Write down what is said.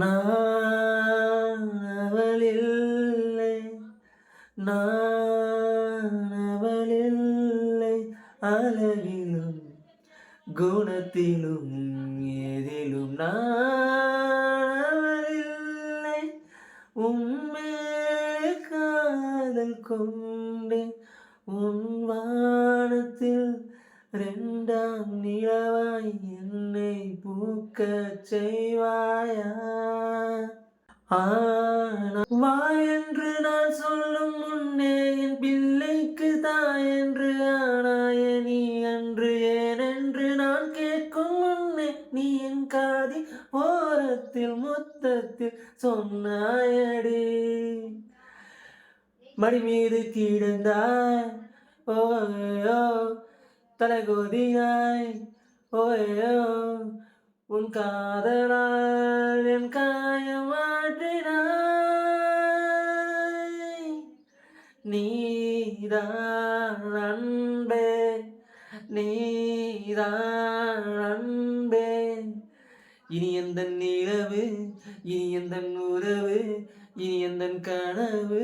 நான் அவளில்லை, நான் அவளில்லை, அழகிலும் குணத்திலும் எதிலும் நான் அவளில்லை. உன்மேல் காதல் கொண்டேன், உன் வானத்தில் ரெண்டாம் நிலவாய் என்னை பூக்கச் செய்வாயா? வா என்று நான் சொல்லும் முன்னே என் பிள்ளைக்கு தாயென்று ஆனாய நீ அன்று, ஏனென்று நான் கேட்கும் முன்னே நீ என் காதி ஓரத்தில் முத்தத்தில் சொன்னாயடி. மடி மீது கிடந்தாய் ஓயோ, தலைகோதியாய் ஓயோ, உன் காதலால் என் காயம் மாற்றினாய். நீதான் அன்பே, நீதான் அன்பே, இனி எந்தன் நிலவு, இனி எந்தன் உறவு, இனி எந்தன் கனவு.